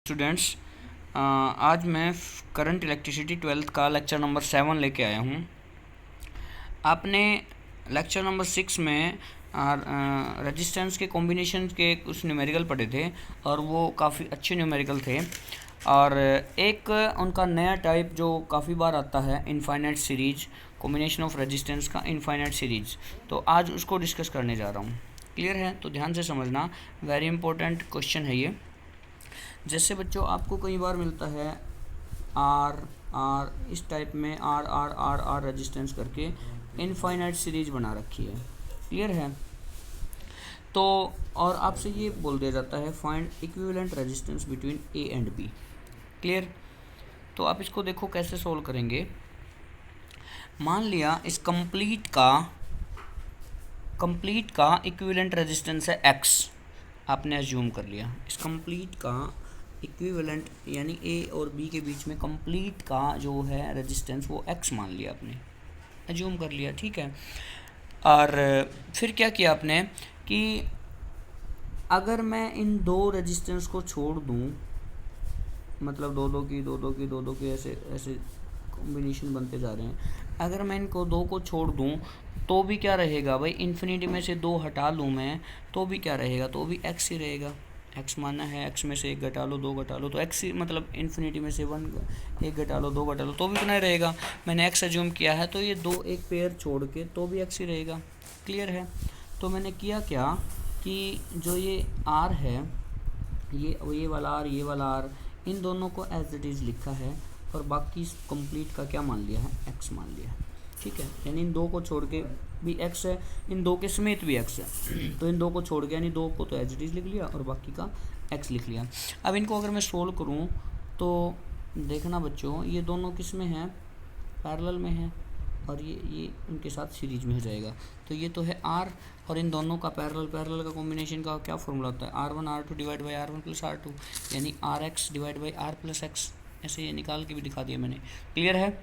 Students, आज मैं current electricity 12th का लेक्चर नंबर 7 लेके आया हूँ। आपने लेक्चर नंबर 6 में रेजिस्टेंस के कॉम्बिनेशन के कुछ न्यूमेरिकल पढ़े थे और वो काफ़ी अच्छे न्यूमेरिकल थे। और एक उनका नया टाइप जो काफ़ी बार आता है, infinite series, combination of resistance का इनफाइनाइट सीरीज। तो आज उसको डिस्कस करने जा रहा हूँ। क्लियर है? तो ध्यान से समझना, वेरी इंपॉर्टेंट क्वेश्चन है ये। जैसे बच्चों आपको कई बार मिलता है आर आर, इस टाइप में R R R R resistance करके इनफाइनाइट सीरीज बना रखी है। क्लियर है? तो और आपसे ये बोल दिया जाता है find equivalent resistance between A and B. Clear? तो आप इसको देखो कैसे सोल्व करेंगे। मान लिया इस कंप्लीट का इक्विवेलेंट रेजिस्टेंस है एक्स। आपने अज्यूम कर लिया इस कंप्लीट का इक्विवेलेंट, यानी ए और बी के बीच में कंप्लीट का जो है रेजिस्टेंस वो एक्स मान लिया, आपने अज्यूम कर लिया। ठीक है। और फिर क्या किया आपने कि अगर मैं इन दो रेजिस्टेंस को छोड़ दूं, मतलब दो की ऐसे ऐसे कॉम्बिनेशन बनते जा रहे हैं। अगर मैं इनको दो को छोड़ दूं तो भी क्या रहेगा भाई, इन्फिनिटी में से दो हटा लूँ मैं तो भी क्या रहेगा, तो भी एक्स ही रहेगा। एक्स मानना है, एक्स में से एक घटा लो, दो घटा लो, तो एक्स ही, मतलब इन्फिनिटी में से एक घटा लो, दो घटा लो तो भी उतना ही रहेगा। मैंने एक्स अज्यूम किया है तो ये दो एक पेयर छोड़ के तो भी एक्स ही रहेगा। क्लियर है? तो मैंने किया क्या कि जो ये आर है, ये वाला आर, ये वाला आर, इन दोनों को एज इट इज़ लिखा है और बाकी कंप्लीट का क्या मान लिया है, एक्स मान लिया है। ठीक है, यानी इन दो को छोड़ के भी एक्स है, इन दो के समेत भी एक्स है। तो इन दो को छोड़ के, यानी दो को तो एज इट इज़ लिख लिया और बाकी का एक्स लिख लिया। अब इनको अगर मैं सोल्व करूँ तो देखना बच्चों, ये दोनों किस में है, पैरेलल में है, और ये उनके साथ सीरीज में हो जाएगा। तो ये तो है आर, और इन दोनों का पैरेलल का कॉम्बिनेशन का क्या फॉर्मूला होता है, R1 R2 divide by R1 plus R2, यानी RX divide by R plus x. ऐसे ये निकाल के भी दिखा दिया मैंने। क्लियर है?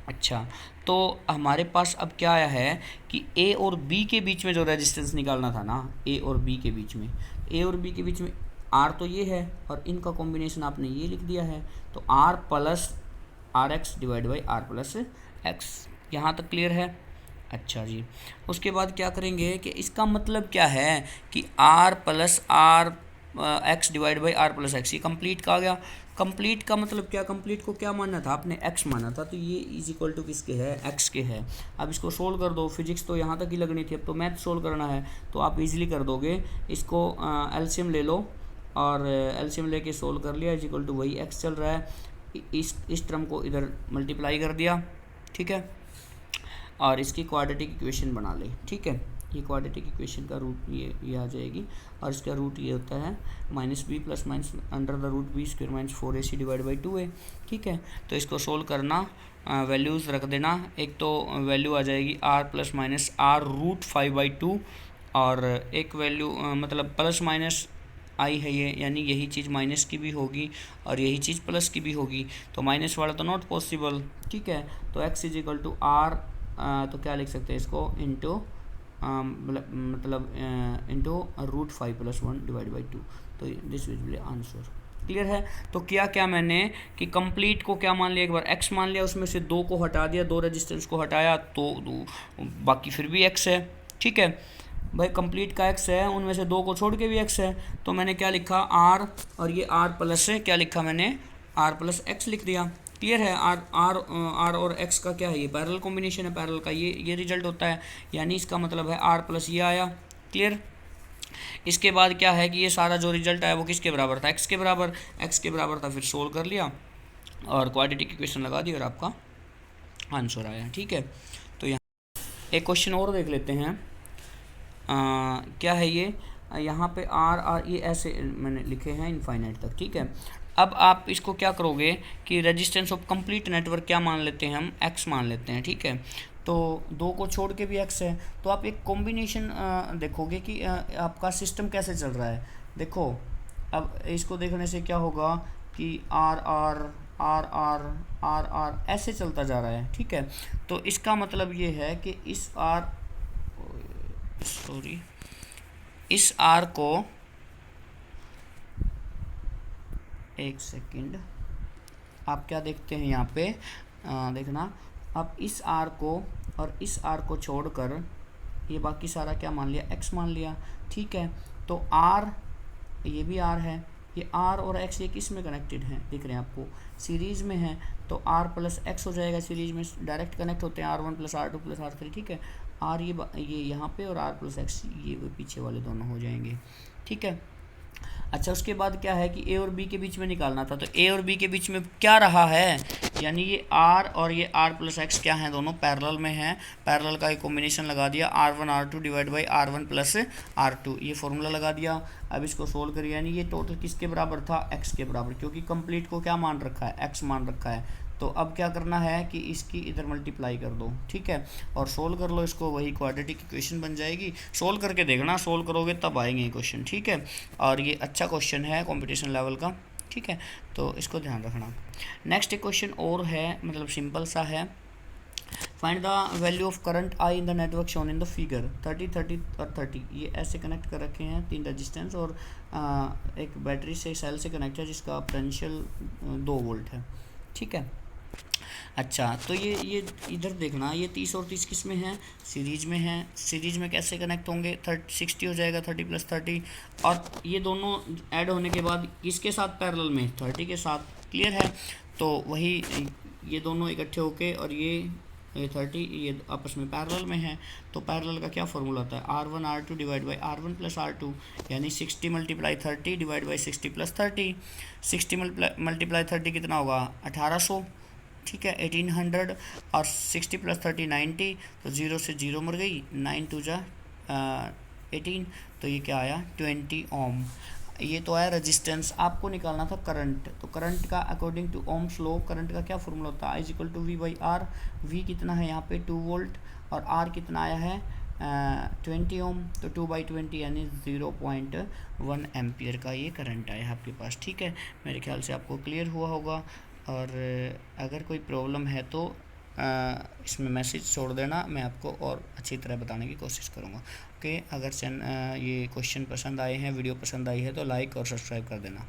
अच्छा, तो हमारे पास अब क्या आया है कि ए और बी के बीच में जो रेजिस्टेंस निकालना था ना, ए और बी के बीच में, ए और बी के बीच में आर तो ये है और इनका कॉम्बिनेशन आपने ये लिख दिया है, तो R plus R x divide by R plus x. यहाँ तक क्लियर है? अच्छा जी, उसके बाद क्या करेंगे कि इसका मतलब क्या है कि R plus R x divide by R plus x, ये कंप्लीट का आ गया। कंप्लीट का मतलब क्या, कंप्लीट को क्या मानना था आपने, एक्स माना था, तो ये इज इक्वल टू किसके है, एक्स के है। अब इसको सोल्व कर दो, फिजिक्स तो यहाँ तक ही लगनी थी, अब तो मैथ सोल्व करना है, तो आप इजीली कर दोगे। इसको एलसीएम ले लो और एलसीएम लेके सोल्व कर लिया, इज इक्वल टू वही एक्स चल रहा है, इस टर्म को इधर मल्टीप्लाई कर दिया। ठीक है, और इसकी क्वाड्रेटिक इक्वेशन बना ले। ठीक है, ये क्वाड्रेटिक इक्वेशन का रूट ये आ जाएगी, और इसका रूट ये होता है minus B plus minus under the root B square minus 4ac divide by 2a। ठीक है, तो इसको सोल्व करना, वैल्यूज़ रख देना। एक तो वैल्यू आ जाएगी r plus minus r root 5/2, और एक वैल्यू मतलब प्लस माइनस आई है ये, यानी यही चीज़ माइनस की भी होगी और यही चीज़ प्लस की भी होगी, तो माइनस वाला तो नॉट पॉसिबल। ठीक है, तो x is equal to R, तो क्या लिख सकते हैं इसको, इंटू मतलब into root 5 plus 1 divide by 2, तो this will be answer. Clear है? तो क्या मैंने कि कंप्लीट को क्या मान लिया, एक बार x मान लिया, उसमें से दो को हटा दिया, दो रेजिस्टेंस को हटाया, तो बाकी फिर भी x है। ठीक है भाई, कंप्लीट का x है, उनमें से दो को छोड़ के भी x है, तो मैंने क्या लिखा, r, और ये r प्लस है, क्या लिखा मैंने, r प्लस एक्स लिख दिया। क्लियर है? आर और एक्स का क्या है, ये पैरेलल कॉम्बिनेशन है, पैरेलल का ये रिजल्ट होता है, यानी इसका मतलब है आर प्लस ये आया। क्लियर? इसके बाद क्या है कि ये सारा जो रिजल्ट आया वो किसके बराबर था, एक्स के बराबर था। फिर सोल्व कर लिया और क्वाड्रेटिक इक्वेशन लगा दी और आपका आंसर आया। ठीक है, तो यहाँ एक क्वेश्चन और देख लेते हैं। क्या है ये, यहाँ पे आर ये ऐसे मैंने लिखे हैं इनफाइनाइट तक। ठीक है, अब आप इसको क्या करोगे कि रेजिस्टेंस ऑफ कंप्लीट नेटवर्क क्या मान लेते हैं हम, एक्स मान लेते हैं। ठीक है, तो दो को छोड़ के भी एक्स है, तो आप एक कॉम्बिनेशन देखोगे कि आपका सिस्टम कैसे चल रहा है। देखो, अब इसको देखने से क्या होगा कि R R R R R R ऐसे चलता जा रहा है। ठीक है, तो इसका मतलब ये है कि इस आर को एक सेकंड, आप क्या देखते हैं यहाँ पे, देखना, अब इस आर को और इस आर को छोड़कर ये बाकी सारा क्या मान लिया, एक्स मान लिया, ठीक है। तो आर, ये भी आर है, ये आर और एक्स ये किस में कनेक्टेड हैं, दिख रहे हैं आपको, सीरीज़ में है, तो आर प्लस एक्स हो जाएगा, सीरीज में डायरेक्ट कनेक्ट होते हैं, R1 plus R2 plus R3, ठीक है। आर ये यहाँ पे और आर प्लस एक्स ये पीछे वाले दोनों हो जाएंगे, ठीक है। अच्छा, उसके बाद क्या है कि ए और बी के बीच में निकालना था, तो ए और बी के बीच में क्या रहा है, यानी ये आर और ये आर प्लस एक्स क्या है, दोनों पैरेलल में हैं, पैरेलल का एक कॉम्बिनेशन लगा दिया, R1 R2 divide by R1 plus R2, ये फॉर्मूला लगा दिया। अब इसको सोल्व करिए, यानी ये टोटल किसके बराबर था, एक्स के बराबर, क्योंकि कंप्लीट को क्या मान रखा है, एक्स मान रखा है। तो अब क्या करना है कि इसकी इधर मल्टीप्लाई कर दो, ठीक है, और सोल्व कर लो इसको, वही क्वाड्रेटिक इक्वेशन बन जाएगी। सोल्व करके देखना, सोल्व करोगे तब आएंगे क्वेश्चन, ठीक है। और ये अच्छा क्वेश्चन है कंपटीशन लेवल का, ठीक है, तो इसको ध्यान रखना। नेक्स्ट एक क्वेश्चन और है, मतलब सिंपल सा है। Find the value of current I in the network shown in the figure, 30 30 और 30, ये ऐसे कनेक्ट कर रखे हैं, 3 रजिस्टेंस और एक बैटरी से, सेल से कनेक्ट है, जिसका पोटेंशियल 2 वोल्ट है, ठीक है। अच्छा, तो ये इधर देखना, ये 30 और 30 किस में है, सीरीज में है। सीरीज में कैसे कनेक्ट होंगे, 60 हो जाएगा, 30 प्लस 30, और ये दोनों ऐड होने के बाद किसके साथ पैरेलल में, 30 के साथ, क्लियर है। तो वही ये दोनों इकट्ठे होके और ये 30 ये आपस में पैरेलल में है, तो पैरेलल का क्या फॉर्मूला होता है, R1 R2 divide by R1 plus R2, यानी 60 multiply 30 divide by 60 plus 30, 60 multiply 30 कितना होगा, 1800, ठीक है, 1800, और 60 प्लस 30 90, तो 0 से 0 मर गई, 9 2 जा 18, तो ये क्या आया, 20 ओम। ये तो आया रेजिस्टेंस। आपको निकालना था करंट, तो करंट का according to Ohm's law current का क्या फॉर्मूला होता है, I = V by R. V कितना है यहाँ पे 2 वोल्ट, और R कितना आया है 20 ओम, तो 2/20 यानी 0.1 एम्पियर का ये करंट आया आपके पास, ठीक है। मेरे ख्याल से आपको क्लियर हुआ होगा, और अगर कोई प्रॉब्लम है तो इसमें मैसेज छोड़ देना, मैं आपको और अच्छी तरह बताने की कोशिश करूँगा। ओके, अगर ये क्वेश्चन पसंद आए हैं, वीडियो पसंद आई है, तो लाइक और सब्सक्राइब कर देना।